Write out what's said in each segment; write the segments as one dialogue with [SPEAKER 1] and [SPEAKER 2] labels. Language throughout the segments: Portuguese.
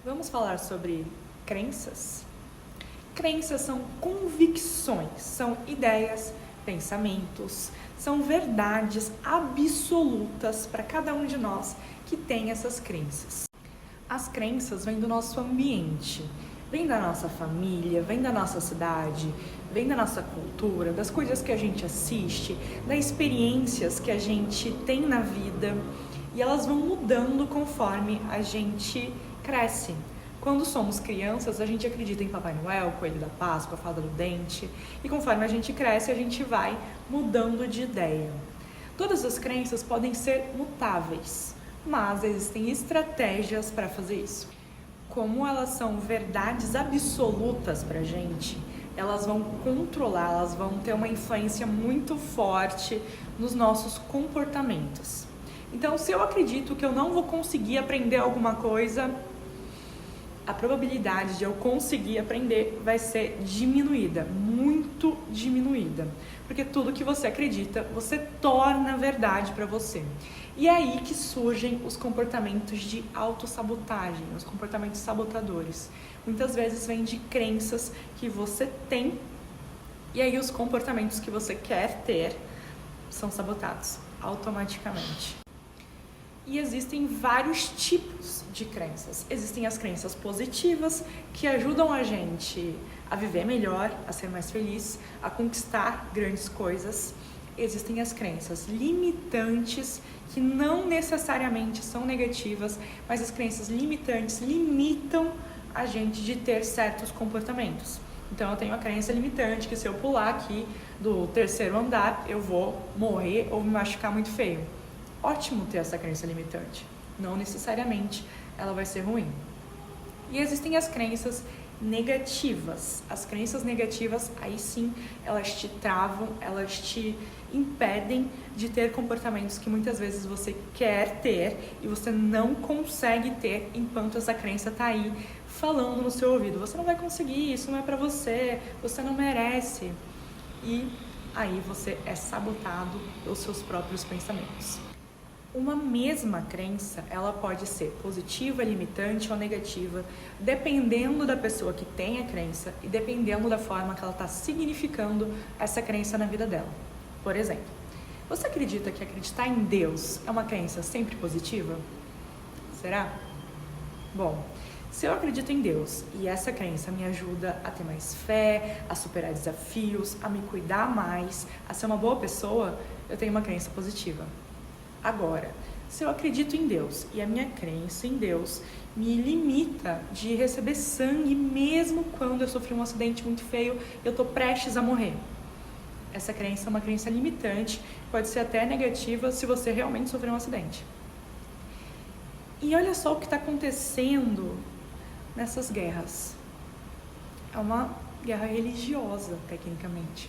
[SPEAKER 1] Vamos falar sobre crenças? Crenças são convicções, são ideias, pensamentos, são verdades absolutas para cada um de nós que tem essas crenças. As crenças vêm do nosso ambiente, vêm da nossa família, vêm da nossa cidade, vêm da nossa cultura, das coisas que a gente assiste, das experiências que a gente tem na vida, e elas vão mudando conforme a gente cresce. Quando somos crianças, a gente acredita em Papai Noel, Coelho da Páscoa, Fada do Dente, e conforme a gente cresce, a gente vai mudando de ideia. Todas as crenças podem ser mutáveis, mas existem estratégias para fazer isso. Como elas são verdades absolutas pra gente, elas vão controlar, elas vão ter uma influência muito forte nos nossos comportamentos. Então, se eu acredito que eu não vou conseguir aprender alguma coisa, a probabilidade de eu conseguir aprender vai ser diminuída, muito diminuída. Porque tudo que você acredita, você torna verdade para você. E é aí que surgem os comportamentos de autossabotagem, os comportamentos sabotadores. Muitas vezes vem de crenças que você tem, e aí os comportamentos que você quer ter são sabotados automaticamente. E existem vários tipos de crenças. Existem as crenças positivas, que ajudam a gente a viver melhor, a ser mais feliz, a conquistar grandes coisas. Existem as crenças limitantes, que não necessariamente são negativas, mas as crenças limitantes limitam a gente de ter certos comportamentos. Então eu tenho a crença limitante que se eu pular aqui do 3º andar, eu vou morrer ou me machucar muito feio. Ótimo ter essa crença limitante, não necessariamente ela vai ser ruim. E existem as crenças negativas. As crenças negativas, aí sim, elas te travam, elas te impedem de ter comportamentos que muitas vezes você quer ter e você não consegue ter enquanto essa crença tá aí falando no seu ouvido. Você não vai conseguir, isso não é pra você, você não merece. E aí você é sabotado pelos seus próprios pensamentos. Uma mesma crença, ela pode ser positiva, limitante ou negativa, dependendo da pessoa que tem a crença e dependendo da forma que ela está significando essa crença na vida dela. Por exemplo, você acredita que acreditar em Deus é uma crença sempre positiva? Será? Bom, se eu acredito em Deus e essa crença me ajuda a ter mais fé, a superar desafios, a me cuidar mais, a ser uma boa pessoa, eu tenho uma crença positiva. Agora, se eu acredito em Deus e a minha crença em Deus me limita de receber sangue mesmo quando eu sofri um acidente muito feio e eu estou prestes a morrer. Essa crença é uma crença limitante, pode ser até negativa se você realmente sofreu um acidente. E olha só o que está acontecendo nessas guerras. É uma guerra religiosa, tecnicamente.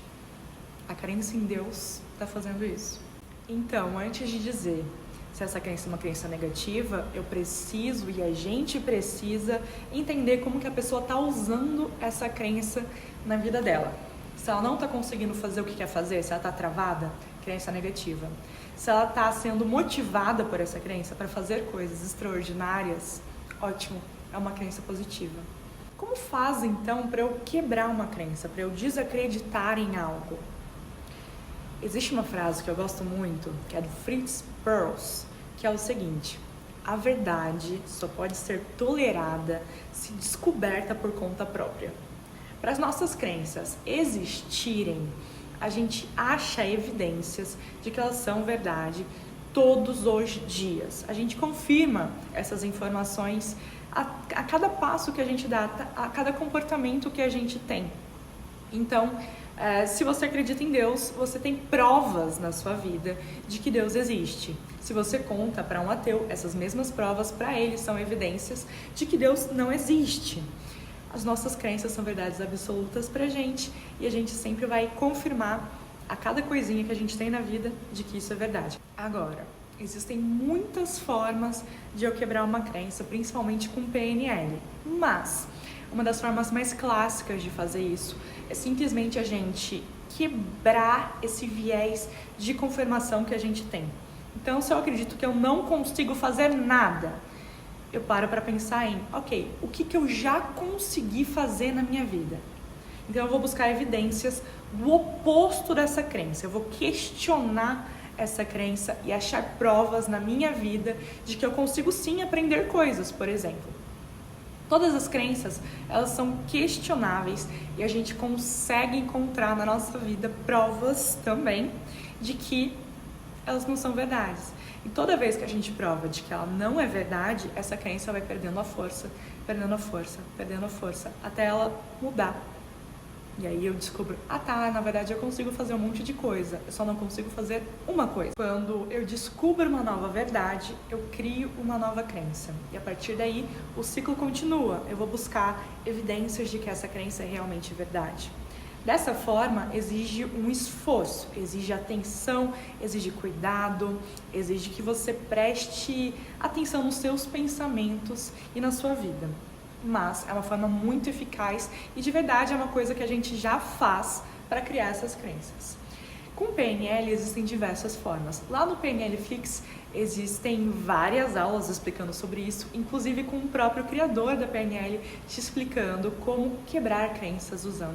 [SPEAKER 1] A crença em Deus está fazendo isso. Então, antes de dizer se essa crença é uma crença negativa, eu preciso e a gente precisa entender como que a pessoa está usando essa crença na vida dela. Se ela não está conseguindo fazer o que quer fazer, se ela está travada, crença negativa. Se ela está sendo motivada por essa crença para fazer coisas extraordinárias, ótimo, é uma crença positiva. Como faz então para eu quebrar uma crença, para eu desacreditar em algo? Existe uma frase que eu gosto muito, que é do Fritz Perls, que é o seguinte: a verdade só pode ser tolerada se descoberta por conta própria. Para as nossas crenças existirem, a gente acha evidências de que elas são verdade todos os dias. A gente confirma essas informações a cada passo que a gente dá, a cada comportamento que a gente tem. Então, se você acredita em Deus, você tem provas na sua vida de que Deus existe. Se você conta para um ateu, essas mesmas provas para ele são evidências de que Deus não existe. As nossas crenças são verdades absolutas pra gente e a gente sempre vai confirmar a cada coisinha que a gente tem na vida de que isso é verdade. Agora, existem muitas formas de eu quebrar uma crença, principalmente com PNL, mas uma das formas mais clássicas de fazer isso é simplesmente a gente quebrar esse viés de confirmação que a gente tem. Então, se eu acredito que eu não consigo fazer nada, eu paro para pensar em, ok, o que eu já consegui fazer na minha vida? Então eu vou buscar evidências do oposto dessa crença, eu vou questionar essa crença e achar provas na minha vida de que eu consigo sim aprender coisas, por exemplo. Todas as crenças, elas são questionáveis e a gente consegue encontrar na nossa vida provas também de que elas não são verdades. E toda vez que a gente prova de que ela não é verdade, essa crença vai perdendo a força, perdendo a força, perdendo a força, até ela mudar. E aí eu descubro, na verdade eu consigo fazer um monte de coisa, eu só não consigo fazer uma coisa. Quando eu descubro uma nova verdade, eu crio uma nova crença. E a partir daí, o ciclo continua. Eu vou buscar evidências de que essa crença é realmente verdade. Dessa forma, exige um esforço, exige atenção, exige cuidado, exige que você preste atenção nos seus pensamentos e na sua vida. Mas é uma forma muito eficaz e de verdade é uma coisa que a gente já faz para criar essas crenças. Com o PNL existem diversas formas. Lá no PNL Flix existem várias aulas explicando sobre isso, inclusive com o próprio criador da PNL te explicando como quebrar crenças usando